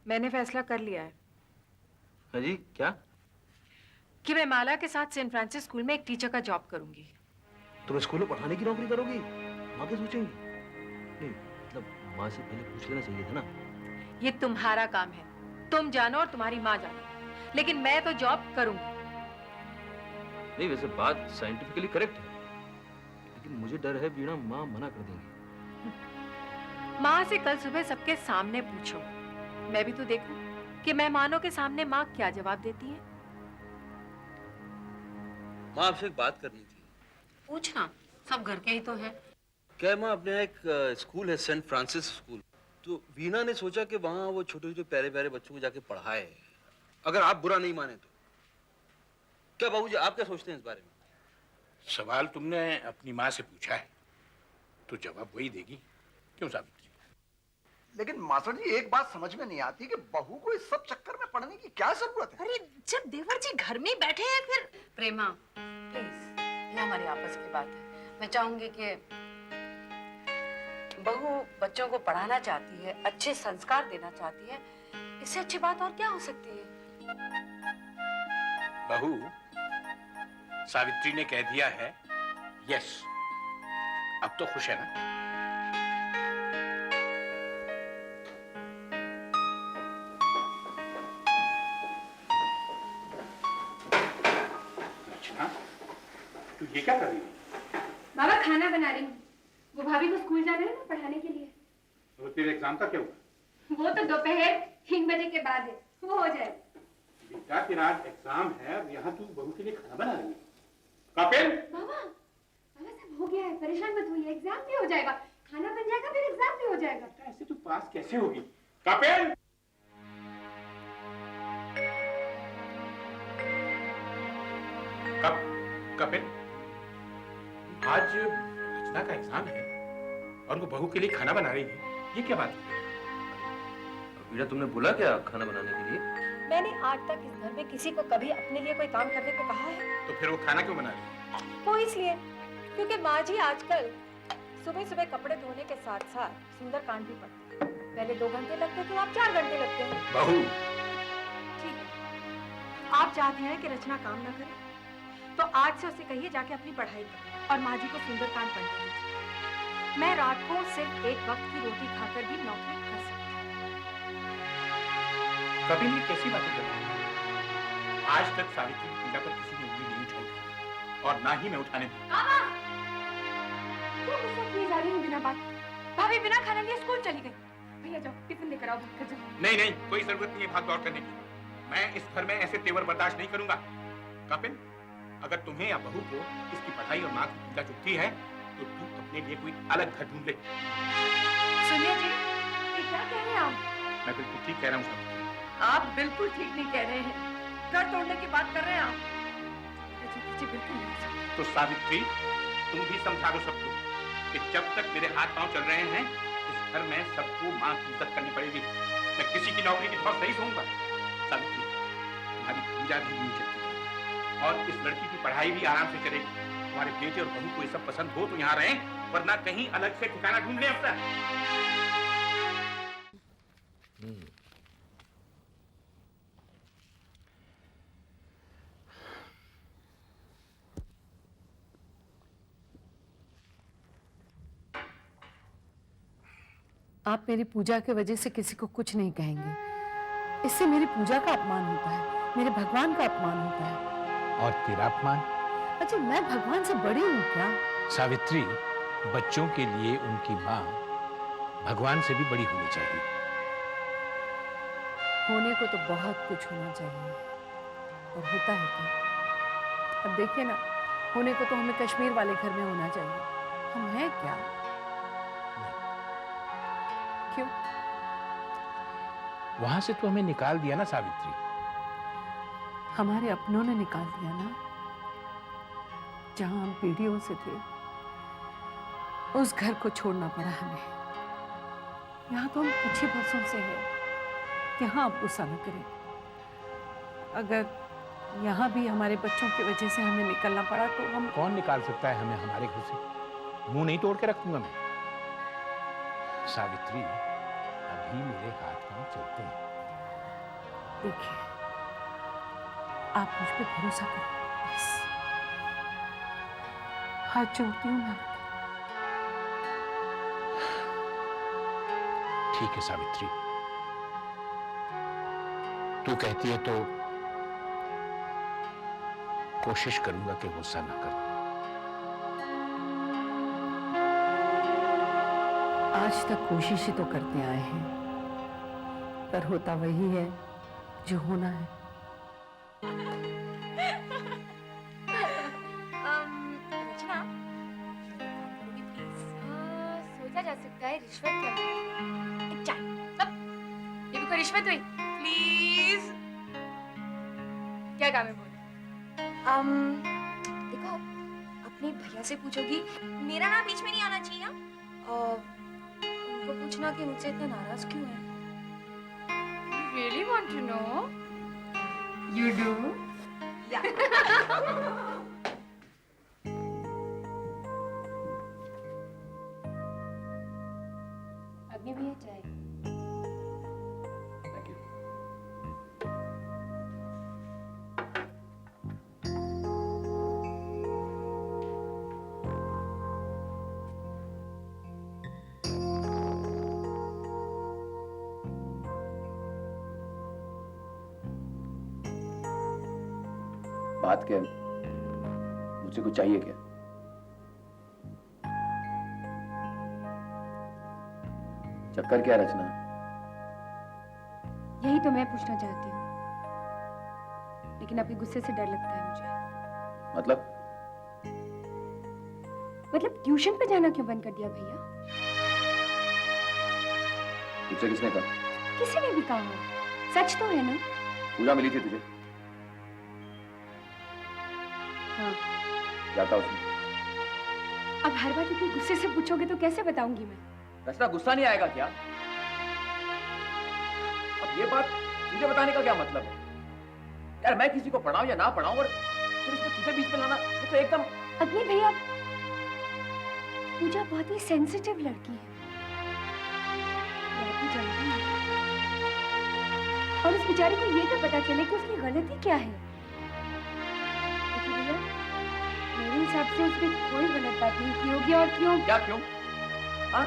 मैंने फैसला कर लिया है। हाँ जी, क्या? कि मैं माला के साथ सेंट फ्रांसिस स्कूल में एक टीचर का जॉब करूंगी। तुम स्कूल में पढ़ाने की नौकरी करोगी? माँ क्या सोचेंगी? नहीं, मतलब माँ से पहले पूछ लेना चाहिए था ना। ये तुम्हारा काम है, तुम जानो और तुम्हारी माँ जानो, लेकिन मैं तो जॉब करूंगी। नहीं, वैसे बात साइंटिफिकली करेक्ट है, लेकिन मुझे डर है वीणा माँ मना कर देंगी। माँ से कल सुबह सबके सामने पूछो, मैं भी तो देखूं कि मेहमानों के सामने माँ क्या जवाब देती है। माँ आपसे एक बात करनी थी। पूछना, सब घर के ही तो हैं। क्या माँ, अपने यहाँ एक स्कूल है सेंट फ्रांसिस स्कूल, तो वीणा ने सोचा कि वहाँ वो छोटे छोटे प्यारे प्यारे बच्चों को जाके पढ़ाए, अगर आप बुरा नहीं माने तो। क्या बाबूजी, आप क्या सोचते हैं इस बारे में? सवाल तुमने अपनी माँ से पूछा है तो जवाब वही देगी, क्यों सावित्री? लेकिन मास्टर जी, एक बात समझ में नहीं आती कि बहू को इस सब चक्कर में पड़ने की क्या जरूरत है? अरे जब देवर जी घर में बैठे हैं फिर। प्रेमा प्लीज, ये हमारी आपस की बात है। मैं चाहूंगी कि बहू बच्चों को पढ़ाना चाहती है, अच्छे संस्कार देना चाहती है, इससे अच्छी बात और क्या हो सकती है? बहू, सावित्री ने कह दिया है यस, अब तो खुश है ना? अच्छा, तू ये क्या कर रही है? बाबा खाना बना रही हूँ। वो भाभी को स्कूल जाना है ना पढ़ाने के लिए। तो तेरे एग्जाम का क्या हुआ? वो तो दोपहर 3 बजे के बाद है, वो हो जाएगा। बेटा, तेरा आज एग्जाम है और यहाँ तू बहू के लिए खाना बना रही है। कपिल! बाबा सब हो गया है, परेशान मत होइए, एग्जाम भी हो जाएगा, खाना बन जाएगा, फिर एग्जाम भी हो जाएगा। ऐसे तू पास कैसे होगी? कपिल! कपिल, आज रचना का एग्जाम है और वो बहू के लिए खाना बना रही है, ये क्या बात है? वीणा, तुमने बोला क्या खाना बनाने के लिए? मैंने आज तक इस घर में किसी को कभी अपने लिए कोई काम करने को कहा है? तो फिर वो खाना क्यों बना रही है? वो इसलिए क्योंकि माँ जी आजकल सुबह सुबह कपड़े धोने के साथ साथ सुंदरकांड भी पढ़ते हैं। पहले 2 घंटे लगते थे, अब 4 घंटे लगते हैं। बहू, ठीक है, आप चाहते हैं कि रचना काम ना करे, तो आज से उसे कहिए जाके अपनी पढ़ाई करे और माँ जी को सुंदरकांड पढ़ने दीजिए। मैं रात को सिर्फ एक वक्त की रोटी खाकर भी नौकरी कर सकती हूँ। कपिल, ये कैसी बातें कर रही है? आज तक सावित्री की पीड़ा पर किसी ने उंगली नहीं उठाई और ना ही मैं उठाने दूंगा। क्यों गुस्सा किए जा रही हूँ बिना बात? भाभी बिना खाने लिए स्कूल चली गई। भैया जाओ टिफिन लेकर आओ, भाग कर जाओ। नहीं नहीं, कोई जरूरत नहीं है भाग दौड़ करने की। मैं इस घर में ऐसे तेवर बर्दाश्त नहीं करूंगा। कपिल, अगर तुम्हें या बहू को इसकी पढ़ाई और माँ की चिंता चुभती है तो तू अपने लिए कोई अलग घर ढूंढ ले। सुनिए जी, ये क्या कह रहे हैं आप? मैं बिल्कुल ठीक कह रहा हूँ। आप बिल्कुल ठीक नहीं कह रहे हैं। घर तोड़ने की बात कर रहे हैं आप। जी बिल्कुल नहीं। तो सावित्री, तुम भी समझा दो सबको कि जब तक मेरे हाथ पांव चल रहे हैं इस घर में सबको माँ की इज्जत करनी पड़ेगी। मैं किसी की नौकरी की बहुत नहीं सहूंगा। सावित्री, तुम्हारी पूजा भी नहीं चलती और इस लड़की की पढ़ाई भी आराम से चलेगी। तुम्हारे बेटे और बहू को ये सब पसंद हो तो यहाँ रहें, वरना कहीं अलग से ठिकाना ढूंढ लें अपना। आप मेरी पूजा की वजह से किसी को कुछ नहीं कहेंगे। इससे मेरी पूजा का अपमान होता है, मेरे भगवान का अपमान होता है। और तेरा अपमान? अच्छा, मैं भगवान से बड़ी हूँ क्या? सावित्री, बच्चों के लिए उनकी माँ भगवान से भी बड़ी होनी चाहिए। होने को तो बहुत कुछ होना चाहिए, और होता है क्या? अब देखिए ना, होने को तो हमें कश्मीर वाले घर में होना चाहिए। हम हैं क्या? क्यों? वहां से तो हमें निकाल दिया ना सावित्री। हमारे अपनों ने निकाल दिया ना, जहां हम पीढ़ियों से थे। उस घर को छोड़ना पड़ा हमें। यहाँ तो हम कुछ ही बरसों से हैं। यहाँ आप गुस्सा न करें। अगर यहाँ भी हमारे बच्चों की वजह से हमें निकलना पड़ा तो हम... कौन निकाल सकता है हमें हमारे घर से? मुंह नहीं तोड़ के रखूंगा मैं। सावित्री, अभी मेरे हाथ पांव चलते हैं। देखिए, आप मुझ पे भरोसा करें बस। हाथ जोड़ती हूँ मैं आपके। ठीक है सावित्री, तू कहती है तो कोशिश करूंगा कि गुस्सा ना करूं। आज तक कोशिश ही तो करते आए हैं, पर होता वही है जो होना है। रचना, सोचा जा सकता है रिश्वत करना। चाय, ये भी कोई रिश्वत हुई? प्लीज। क्या काम है बोल? देखो, अपने भैया से पूछोगी, मेरा नाम बीच में नहीं आना चाहिए ना? उनको पूछना कि मुझसे इतना नाराज क्यों है। You really want to know? You do? Yeah. अग्नि भैया चाय। Thank you. बात क्या है? मुझसे कुछ चाहिए क्या? चक्कर क्या रचना? यही तो मैं पूछना चाहती हूँ, लेकिन आपके गुस्से से डर लगता है मुझे। मतलब ट्यूशन पे जाना क्यों बंद कर दिया भैया? तुझसे किसने कहा? किसी ने भी कहा हो, सच तो है ना? पूजा मिली थी तुझे? हाँ। क्या कहा उसने? अब हर बात इतने गुस्से से पूछोगे तो कैसे बताऊंगी मैं? रचना, गुस्सा नहीं आएगा क्या? अब ये बात मुझे बताने का क्या मतलब है? यार मैं किसी को पढ़ाऊं या ना पढ़ाऊं और फिर इसमें तुझे बीच में लाना, ये तो एकदम। अग्नि भैया, पूजा बहुत ही सेंसिटिव लड़की है, ये आप भी जानती हैं। और उस बेचारे को ये तो पता चले कि उसकी गलती क्या है। देखिए भैया, मेरे हिसाब से उसने कोई गलत बात नहीं की होगी। और क्यों? क्या क्यों? हाँ?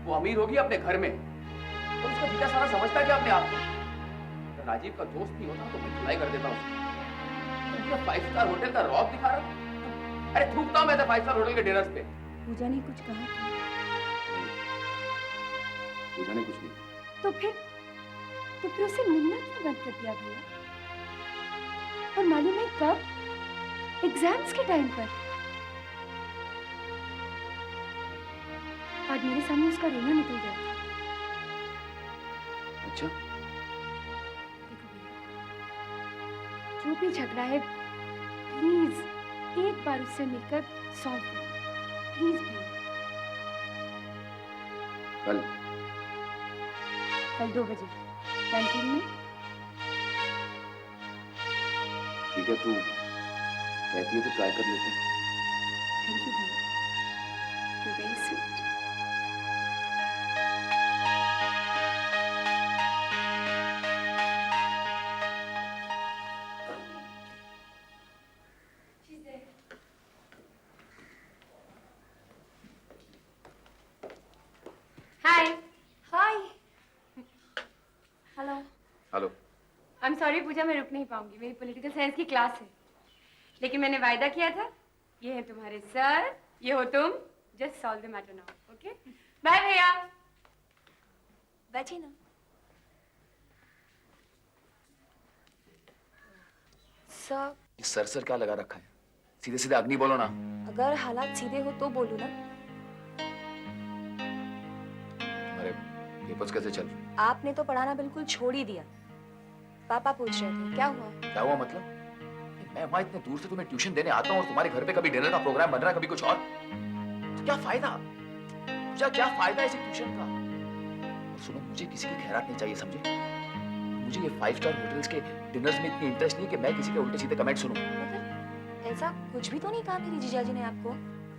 वो अमीर होगी अपने घर में, तो उसका जीता सारा समझता है क्या अपने आप को? अगर राजीव का दोस्त नहीं होता तो मैं धुलाई कर देता हूँ। 5 स्टार होटल का रौब दिखा रहा। अरे थूकता हूँ मैं तो 5 स्टार होटल के डिनर्स पे। पूजा ने कुछ कहा था? पूजा ने कुछ नहीं। तो फिर उससे मिलना क्यों बंद कर दिया भैया? और मालूम है कब? एग्जाम्स के टाइम पर। आज मेरे सामने उसका रोना निकल गया था। अच्छा? देखो भैया, जो भी झगड़ा है प्लीज एक बार उससे मिलकर सॉल्व करो, प्लीज भैया। कल 2 बजे कैंटीन में। ठीक है, तू कहती है तो ट्राई कर लेते हैं। थैंक यू भैया, you very sweet. Hi. Hi. Hello. Hello. I am sorry Pooja, मैं रुक नहीं पाऊंगी, मेरी पॉलिटिकल साइंस की क्लास है। लेकिन मैंने वायदा किया था, ये है तुम्हारे सर, ये हो तुम। Just solve the matter now, okay? Bye भैया। बैठिए ना। सर सर क्या लगा रखा है? सीधे सीधे अग्नि बोलो ना। अगर हालात सीधे हो तो बोलू ना। अरे पेपर्स कैसे चल रहे? आपने तो पढ़ाना बिल्कुल छोड़ ही दिया। पापा पूछ रहे थे क्या हुआ? क्या हुआ मतलब? मैं वहां इतने दूर से तुम्हें ट्यूशन देने आता हूँ और तुम्हारे घर पे कभी डिनर का प्रोग्राम बन रहा है, कभी कुछ और। तो क्या फायदा? क्या फायदा ऐसे ट्यूशन का? और सुनो, मुझे किसी की खैरात नहीं चाहिए, समझे? मुझे ये 5 स्टार होटल्स के डिनर्स में इतनी इंटरेस्ट नहीं कि मैं किसी के उल्टे सीधे कमेंट सुनूं। मतलब ऐसा कुछ भी तो नहीं कहा मेरी जीजाजी ने आपको?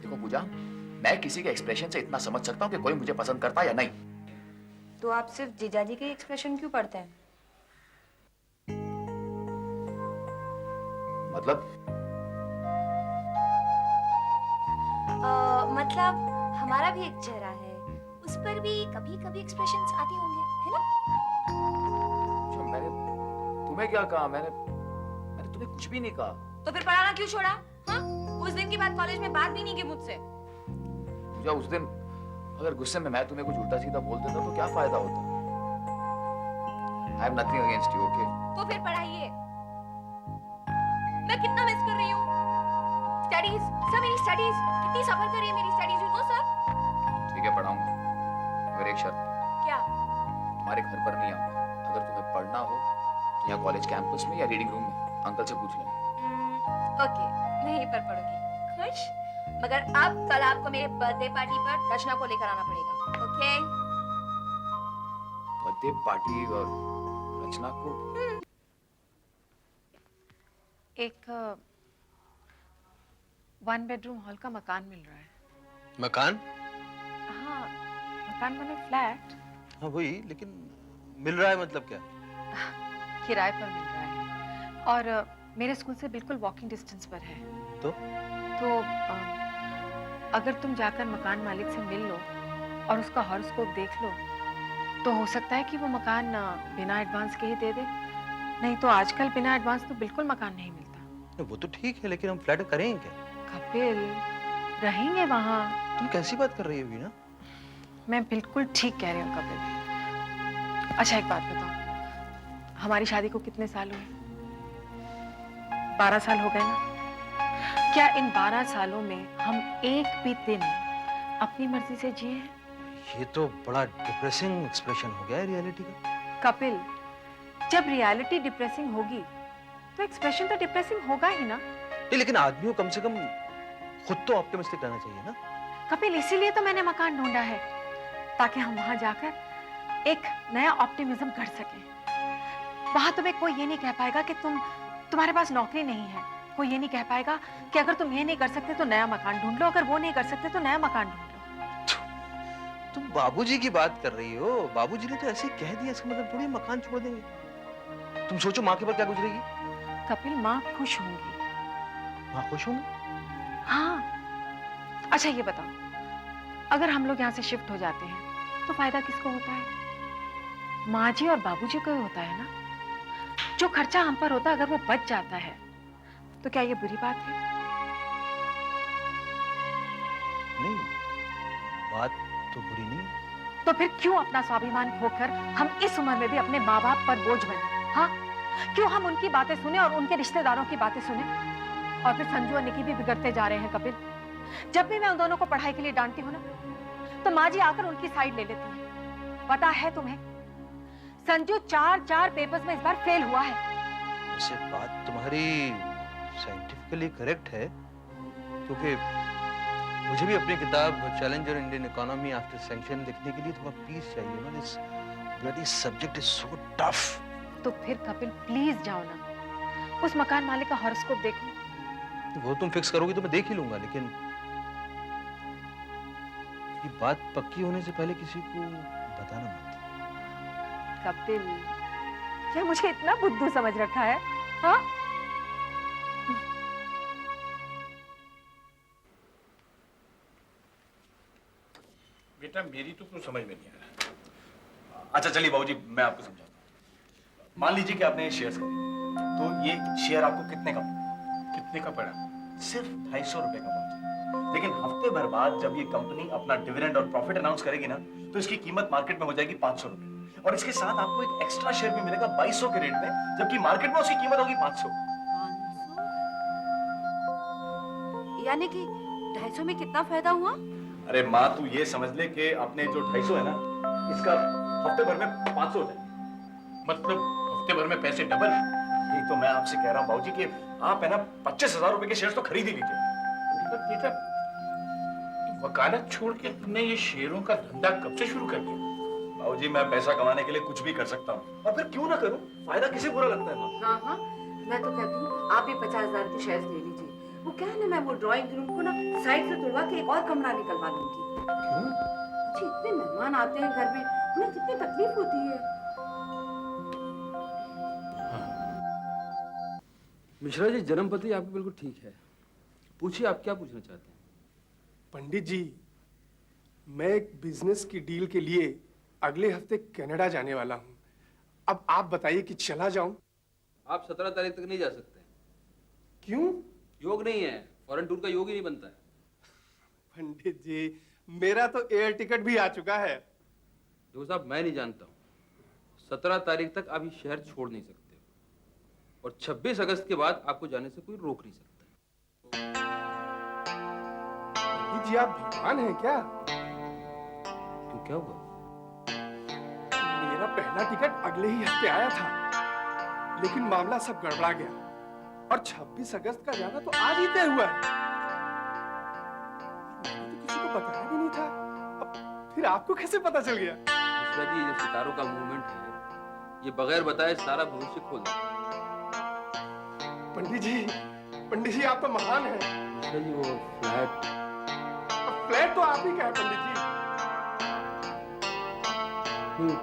देखो पूजा, मैं किसी के एक्सप्रेशन से इतना समझ सकता हूँ कि कोई मुझे पसंद करता है या नहीं। तो आप सिर्फ जीजाजी के एक्सप्रेशन क्यों पढ़ते हैं? मतलब मतलब हमारा भी एक चेहरा है, उस पर भी कभी कभी एक्सप्रेशंस आते होंगे, है ना? अच्छा, मैंने तुम्हें क्या कहा? मैंने तुम्हें कुछ भी नहीं कहा। तो फिर पढ़ाना क्यों छोड़ा? हाँ? उस दिन के बाद कॉलेज में बात भी नहीं की मुझसे। या उस दिन अगर गुस्से में मैं तुम्हें कुछ उल्टा सीधा बोल देता तो क्या फायदा होता? I have nothing against you, okay? तो फिर पढ़ाइए। मैं कितना मिस कर रही हूँ स्टडीज, सब मेरी स्टडीज, कितनी सफर कर रही है मेरी स्टडीज, यू नो सब। ठीक है, पढ़ाऊंगा, मगर एक शर्त। क्या? तुम्हारे घर पर नहीं आऊंगा। अगर तुम्हें पढ़ना हो तो यहाँ कॉलेज कैंपस में या रीडिंग रूम में अंकल से पूछ लेना। ओके, मैं यहीं पर पढ़ूंगी। खुश? मगर अब कल आपको मेरे बर्थडे पार्टी पर रचना को लेकर आना पड़ेगा, ओके? बर्थडे पार्टी और रचना को? एक 1 बेडरूम हॉल का मकान मिल रहा है। मकान? हाँ, मकान माने फ्लैट। हाँ वही, लेकिन मिल रहा है मतलब क्या? किराए पर मिल रहा है और मेरे स्कूल से बिल्कुल वॉकिंग डिस्टेंस पर है। तो अगर तुम जाकर मकान मालिक से मिल लो और उसका हॉरोस्कोप देख लो तो हो सकता है कि वो मकान बिना एडवांस के ही दे दे। नहीं तो आजकल बिना एडवांस तो बिल्कुल मकान नहीं मिलता। वो तो ठीक है, लेकिन हम फ्लैट में करेंगे क्या? कपिल, रहेंगे वहाँ। तुम कैसी बात कर रही हो वीना? मैं बिल्कुल ठीक कह रही हूँ कपिल। अच्छा एक बात बताओ, हमारी शादी को कितने साल हुए? 12 साल हो गए ना? क्या इन 12 सालों में हम एक भी दिन अपनी मर्जी से जिए हैं? ये तो बड़ा डिप्रेसिंग एक्सप्रेशन हो गया है रियलिटी का। कपिल, जब रियलिटी डिप्रेसिंग होगी तो एक्सप्रेशन तो डिप्रेसिंग होगा ही ना। नहीं, लेकिन आदमी को कम से कम खुद तो ऑप्टिमिस्टिक रहना चाहिए ना। कपिल, इसीलिए तो मैंने मकान ढूंढा है, ताकि हम वहां जाकर एक नया ऑप्टिमिज्म कर सकें। वहां तुम्हें कोई ये नहीं कह पाएगा कि तुम्हारे पास नौकरी नहीं है। कोई ये नहीं कह पाएगा कि अगर तुम ये नहीं कर सकते तो नया मकान ढूंढ लो, अगर वो नहीं कर सकते तो नया मकान ढूंढ लो। तुम बाबूजी की बात कर रही हो। बाबूजी ने तो ऐसे ही कह दिया, इसका मतलब थोड़ी मकान छोड़ देंगे। तुम सोचो माँ के ऊपर क्या गुजरेगी। कपिल, माँ खुश होंगी। माँ खुश होंगी? हाँ। अच्छा ये बताओ, अगर हम लोग यहाँ से शिफ्ट हो जाते हैं तो फायदा किसको होता है? माँ जी और बाबूजी को ही होता है ना। जो खर्चा हम पर होता है अगर वो बच जाता है तो क्या ये बुरी बात है? नहीं, बात तो बुरी नहीं। तो फिर क्यों अपना स्वाभिमान खोकर हम इस उम्र में भी अपने माँ बाप पर बोझ बने? हाँ, क्यों हम उनकी बातें सुने और उनके रिश्तेदारों की बातें सुने? और फिर संजू और निकी भी बिगड़ते जा रहे हैं कपिल। जब भी मैं उन दोनों को पढ़ाई के लिए डांटती हूँ ना, तो माँ जी आकर उनकी साइड ले लेती हैं। पता है तुम्हें, संजू 4 पेपर्स में इस बार फेल हुआ है। वैसे बात तुम्हारी साइंटिफिकली करेक्ट है, क्योंकि मुझे भी अपनी किताब challenger Indian economy after sanction लिखने के लिए थोड़ा पीस चाहिए ना। This bloody subject is so tough. तो फिर कपिल प्लीज जाओ ना, उस मकान मालिक का हॉरोस्कोप देखो। वो तुम फिक्स करोगी तो मैं देख ही लूंगा, लेकिन ये बात पक्की होने से पहले किसी को बताना मत। कपिल, क्या मुझे इतना बुद्धू समझ रखा है? हाँ? बेटा मेरी तो कुछ समझ में नहीं आ रहा। अच्छा चलिए बाबूजी, मैं आपको समझाता हूँ। मान लीजिए कि आपने शेयर्स खरीदे, तो ये शेयर आपको कितने का पड़ा? कितने का पड़ा? सिर्फ 250 रुपए का पड़ा। लेकिन हफ्ते भर बाद जब ये कंपनी अपना डिविडेंड और प्रॉफिट अनाउंस करेगी ना, तो इसकी कीमत मार्केट में हो जाएगी 500 रुपए, और इसके साथ आपको एक एक्स्ट्रा शेयर भी मिलेगा 2200 के रेट में, जबकि मार्केट में उसकी कीमत होगी 500। यानी कि 250 में कितना फायदा हुआ? अरे माँ, तू ये समझ ले कि अपने जो 250 है ना, इसका हफ्ते भर में 500 हो जाएगा। मतलब हफ्ते भर में पैसे डबल? यही तो मैं आपसे कह रहा हूँ बाबूजी कि आप है ना 25,000 रुपए के शेयर तो खरीद ही लीजिए। बेटा वकालत छोड़ के तुमने ये शेयरों का धंधा कब से शुरू कर दिया? बाबूजी, मैं पैसा कमाने के लिए कुछ भी कर सकता हूँ, और फिर क्यों ना करूँ? फायदा किसे बुरा लगता है माँ? हाँ हाँ, मैं तो कहती हूँ आप भी 50,000 के शेयर्स ले लीजिए। वो क्या है ना, मैं वो ड्राइंग रूम को ना साइड से तोड़वा के एक और कमरा निकलवा लूंगी। क्यों? जी, इतने मेहमान आते हैं घर में, उन्हें कितनी तकलीफ होती है। मिश्रा जी, जन्मपति आपकी बिल्कुल ठीक है। पूछिए, आप क्या पूछना चाहते हैं? पंडित जी, मैं एक बिजनेस की डील के लिए अगले हफ्ते कनाडा जाने वाला हूँ। अब आप बताइए कि चला जाऊं? आप 17 तारीख तक नहीं जा सकते। क्यों? योग नहीं है, फॉरेन टूर का योग ही नहीं बनता है। पंडित जी, मेरा तो एयर टिकट भी आ चुका है। देखो साहब, मैं नहीं जानता हूँ। 17 तारीख तक आप ये शहर छोड़ नहीं सकते और 26 अगस्त के बाद आपको जाने से कोई रोक नहीं सकता। पंडित जी, आप भगवान हैं क्या? क्यों, क्या हुआ? मेरा पहला टिकट अगले ही हफ्ते आया था, लेकिन मामला सब गड़बड़ा गया और 26 अगस्त का जाना तो आज ही तय हुआ है। मैंने तो किसी को बताया भी नहीं था। अब फिर आपको कैसे पता चल गया? मिश्रा जी, ये जो सितारों का मूवमेंट है, ये बगैर बताए सारा भविष्य खोल देता है। पंडित जी आप तो महान हैं। मिश्रा जी, वो फ्लैट तो आप ही का है पंडित जी।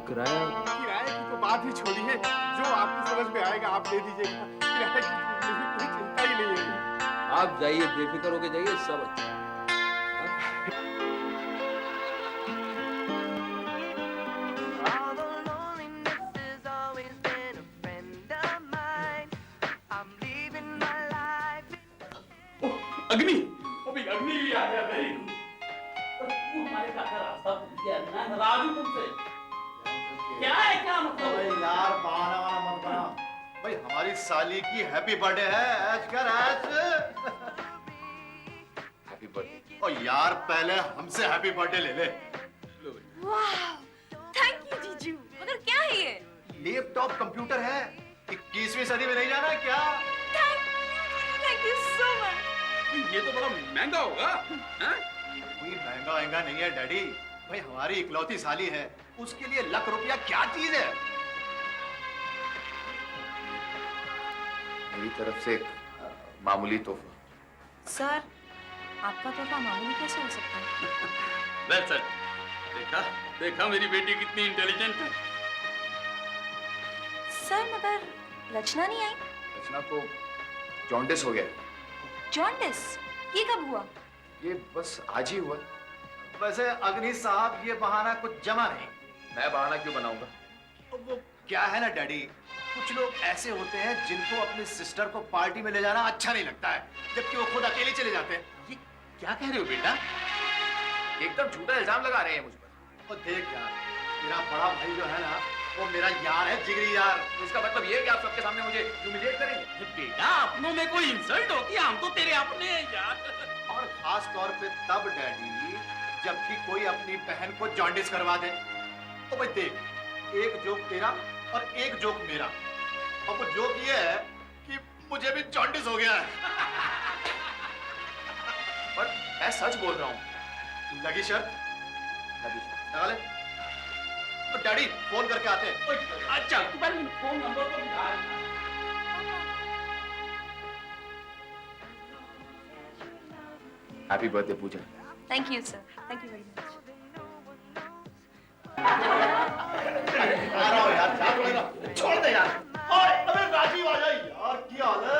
किराया की तो बात ही छोड़िए, जो आपकी समझ में आएगा आप दे दीजिएगा। किराए की मुझे कोई चिंता ही नहीं है। आप जाइए, बेफिक्र होके जाइए, सब अच्छा है। अग्नि, अभी अग्नि भी आ गया। Very good. तू हमारे घर का रास्ता भूल गया। मैं नाराज हूं तुमसे। क्या है, क्या मतलब? अरे यार, बहाना वाला मत बना। भाई, हमारी साली की हैप्पी बर्थडे है, ऐश कर ऐश। Happy birthday. और यार, पहले हमसे हैप्पी बर्थडे ले ले। वाह, थैंक यू जीजू। मगर क्या है ये? लैपटॉप कंप्यूटर है। 21वीं सदी में नहीं जाना है क्या? Thank you so much. ये तो बड़ा महंगा होगा। हाँ? कोई महंगा नहीं है डैडी। भाई, हमारी इकलौती साली है, उसके लिए लाख रुपया क्या चीज है? मेरी तरफ से एक मामूली तोहफा। सर, आपका तोहफा मामूली कैसे हो सकता है? वेल सर, देखा मेरी बेटी कितनी इंटेलिजेंट है। सर, मगर रचना नहीं आई। रचना को जॉन्डिस हो गया। जॉन्डिस? ये कब हुआ? ये बस आज ही हुआ। वैसे अग्नि साहब, ये बहाना कुछ जमा नहीं। मैं बहाना क्यों बनाऊंगा? वो क्या है ना डैडी, कुछ लोग ऐसे होते हैं जिनको अपनी सिस्टर को पार्टी में ले जाना अच्छा नहीं लगता है, जबकि वो खुद अकेले चले जाते हैं। ये क्या कह रहे हो बेटा? एकदम झूठा इल्जाम लगा रहे हैं मुझ पर। और देख यार, मेरा बड़ा भाई जो है ना, वो मेरा यार है, जिगरी यार। इसका मतलब ये है कि आप सबके सामने मुझे ह्यूमिलिएट करेंगे? बेटा, अपनों में कोई इंसल्ट होती है? हम तो तेरे अपने हैं यार। और खास तौर पे तब डैडी, जबकि कोई अपनी बहन को जॉन्डिस करवा दे। तो भाई देख, एक जोक तेरा और एक जोक मेरा। और वो जोक ये है कि मुझे भी जॉन्डिस हो गया है। पर मैं सच बोल रहा हूँ। लगी शर्त? लगी शर्त। लगा ले। तो डैडी फोन करके आते हैं। अच्छा, तू पहले फोन नंबर तो निकाल। Happy birthday Pooja. Thank you sir, thank you very much. आ रहा हूँ यार, चाय पीना। छोड़ दे यार। ओए, अबे राजीव आ जा यार, क्या हाल है?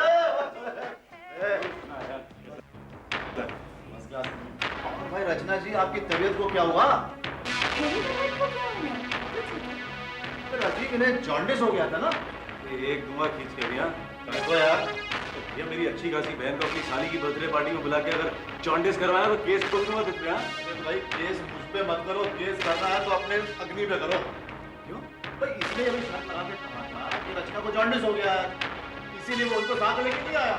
भाई रचना जी, आपकी तबीयत को क्या हुआ? राजीव, इन्हें जॉन्डिस हो गया था ना? एक धुआं खींच के भैया। देखो यार, ये मेरी अच्छी खासी बहन को अपनी साली की बर्थडे पार्टी में बुला के अगर जॉन्डिस करवाया तो केस ठोक दूंगा तुझ पे। अरे भाई, केस मुझ पे मत करो, केस करना है तो अपने अग्नि पे करो। क्यों भाई? इसलिए अभी शर्त लगा के कहा था कि रचना को जॉन्डिस हो गया है, इसीलिए वो उनको साथ लेके नहीं आया।